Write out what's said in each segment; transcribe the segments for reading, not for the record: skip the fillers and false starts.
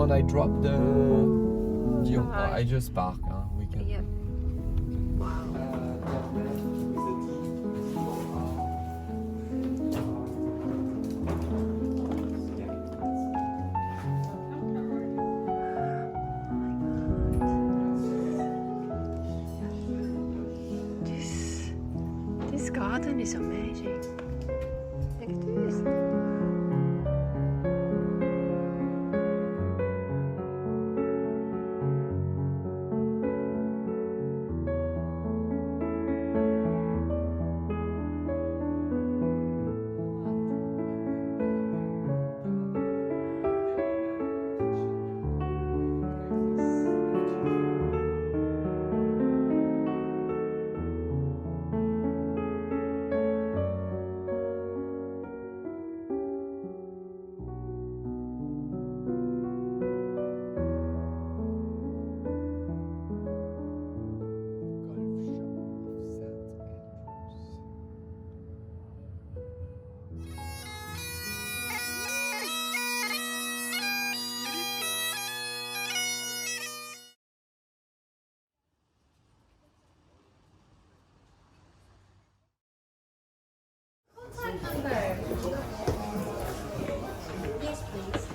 want I drop the I just park. We can. Yep. Wow. This garden is amazing. Look at this. Yes, please.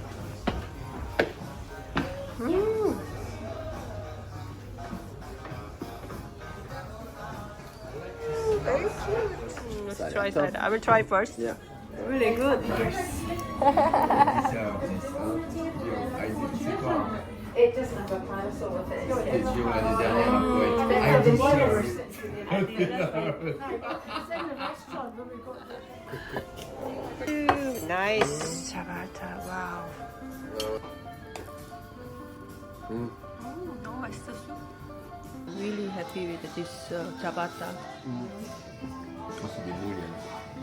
Very cute. Let's try that. I will try first. Yeah. Really good. It doesn't have a parasol with it. Nice ciabatta. Wow. 너무 맛있었어. Really happy with this ciabatta. C'est des moules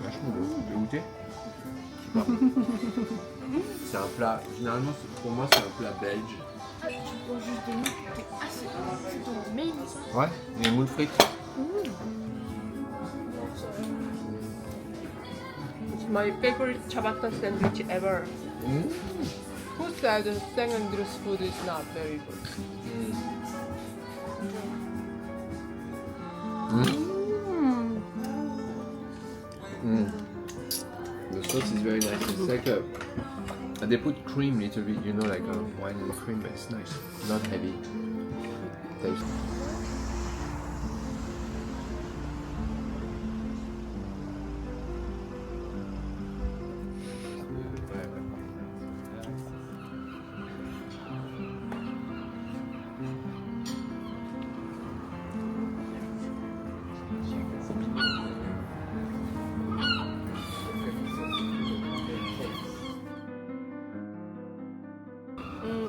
vachement beaux. Tu veux goûter? C'est un plat, généralement pour moi c'est un plat belge. Tu prends juste des moules. Ah, c'est ton main, ça? Ouais, des moules frites. It's my favorite ciabatta sandwich ever. Who said St. Andrew's food is not very good? The sauce is very nice. It's like they put cream little bit, you know, like wine and cream, but it's nice. Not heavy. Taste.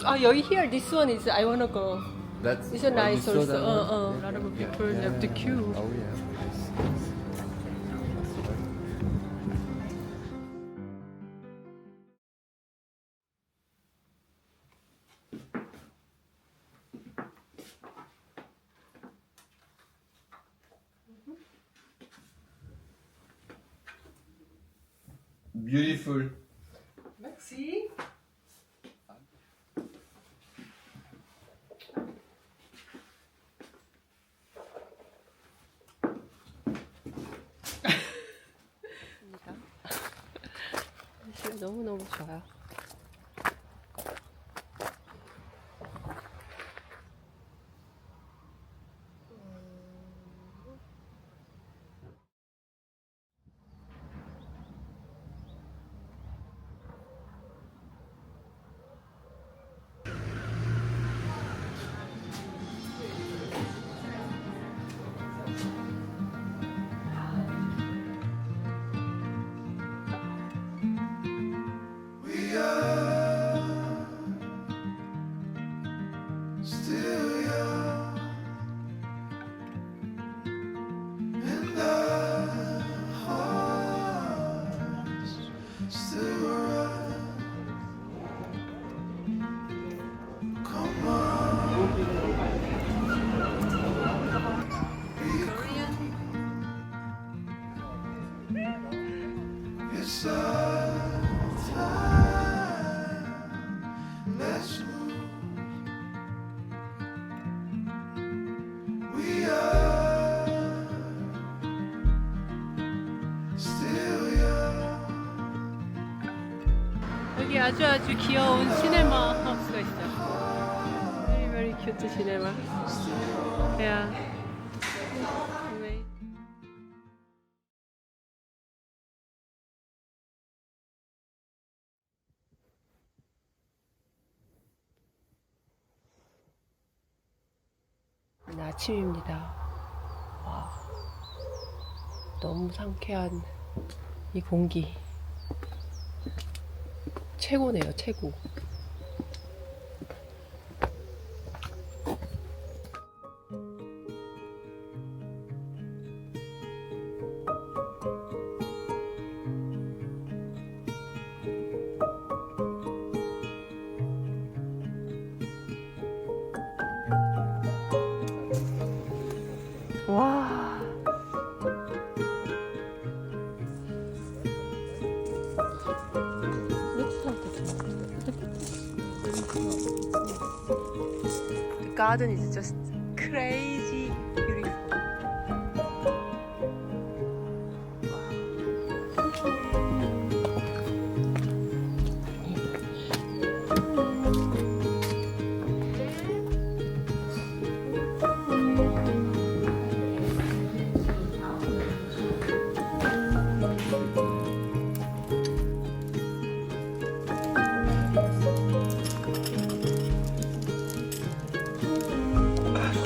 Oh, 여기 here. This one is I wanna go. That's It's a nice you saw also. that one? A lot of people have the queue. Oh yeah. Beautiful. Merci. 날씨가 너무너무 좋아요. It's our time. Let's move. 아주 귀여운 시네마 하우스가 있어요. Very very cute cinema. Yeah. 아침입니다. 와, 너무 상쾌한 이 공기 최고네요, 최고. 와. The garden is just crazy beautiful.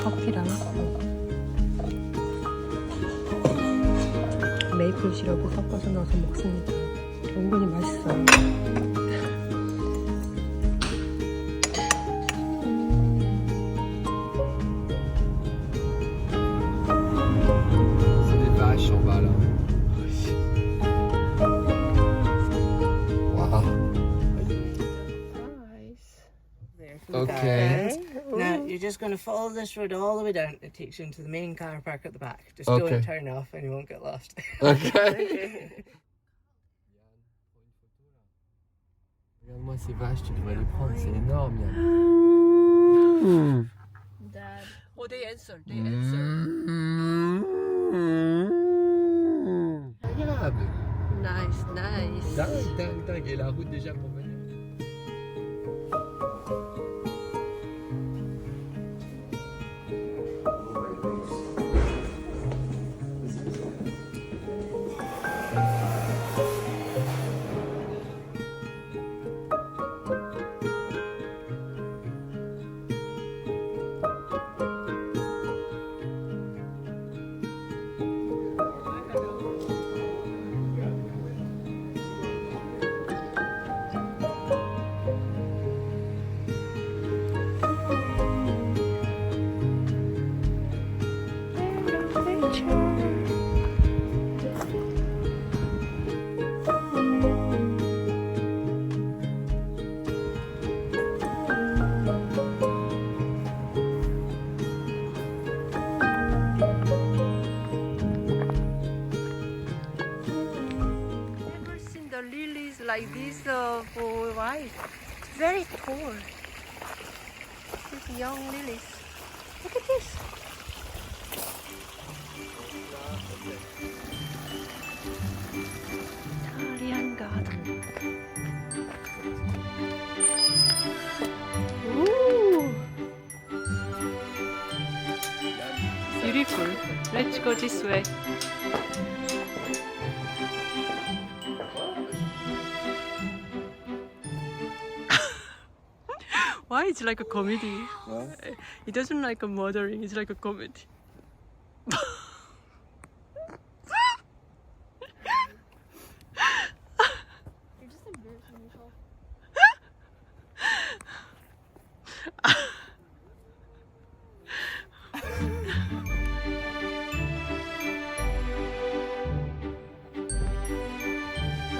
커피랑 메이플 시럽을 섞어서 넣어서 먹습니다. 은근히 맛있어요. C'est des vaches en bas là. Wow. Nice. There for the Okay. gardens. Now you're just going to follow this road all the way down. It takes you into the main car park at the back. Just Okay. don't turn off and you won't get lost. Ok. Regarde-moi ces vaches, tu devrais les prendre, c'est énorme Yann. Dad. Oh, they answer. They answer. Incroyable. Nice, nice. Dingue, dingue, dingue. Et la route déjà pour venir. Never seen the lilies like this for white. Very tall. These young lilies. Look at this. Italian garden. Ooh. Beautiful. Let's go this way. Why it's like a comedy? It doesn't like a murdering. It's like a comedy. You're just embarrassing yourself.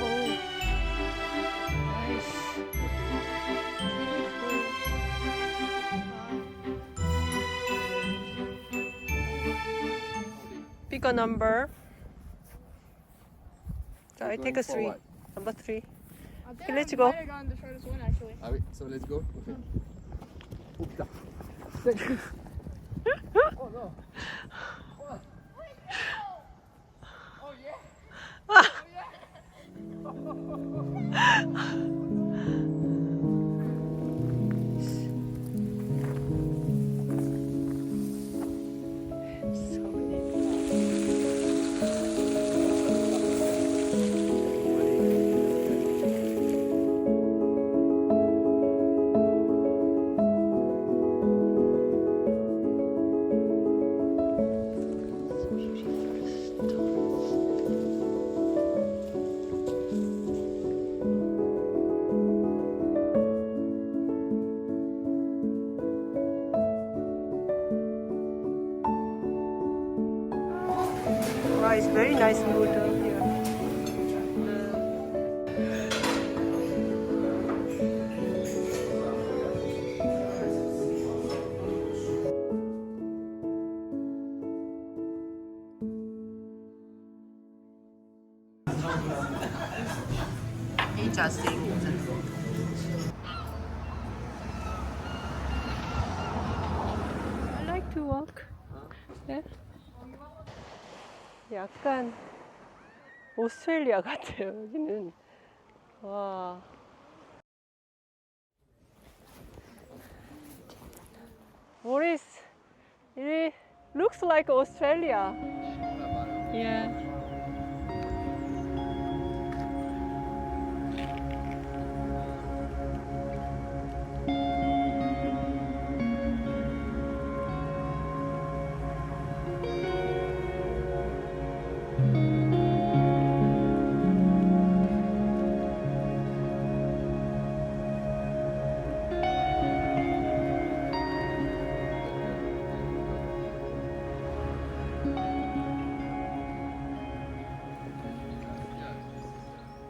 Oh, nice. Pick a number. So I take a for 3. what? Number 3. I think Okay, let's I go. might have gotten the shortest one actually. Ah oui, so let's go. Ok. Oh putain. Oh non. Oh yeah. Oh yeah. He just sings. I like to walk. 네? 약간 오스트레일리아 같아요. 여기는 와. What is? It looks like Australia. Yeah.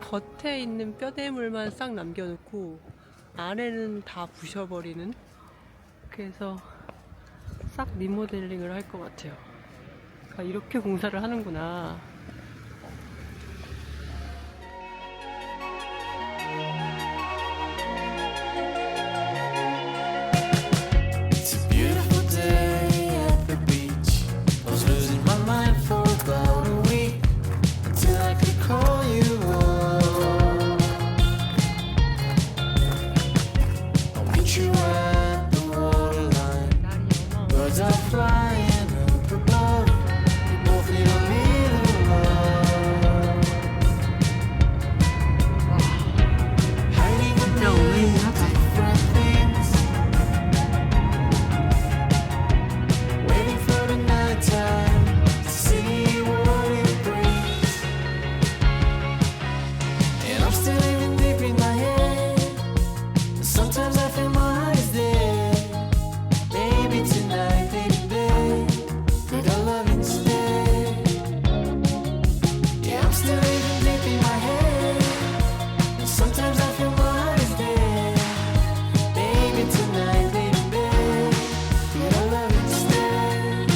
겉에 있는 뼈대물만 싹 남겨놓고 안에는 다 부셔버리는, 그래서 싹 리모델링을 할 것 같아요. 아, 이렇게 공사를 하는구나. It's a beautiful day at the beach. I was losing my mind for about a week until I could call you up. I'll meet you at the waterline. Birds are flying up above. We both need a little love. Hiding in different things. Waiting for the night time to see what it brings. And I'm still living deep in my head. Sometimes I feel my eyes there. Maybe tonight, baby, could I love instead? Yeah, I'm still living deep in my head. Sometimes I feel my eyes there. Maybe tonight, baby, could I love instead?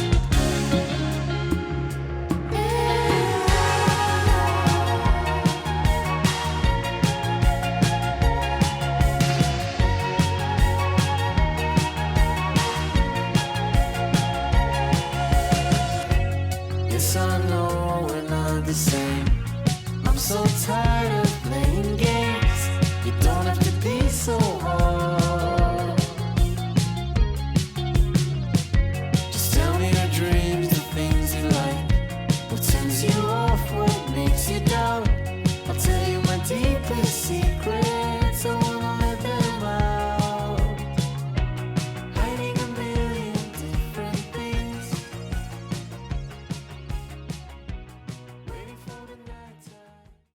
Yes, I know we're not the same. I'm so tired of playing games. You don't have to be so hard. Just tell me your dreams, the things you like. What turns you off, what makes you doubt. I'll tell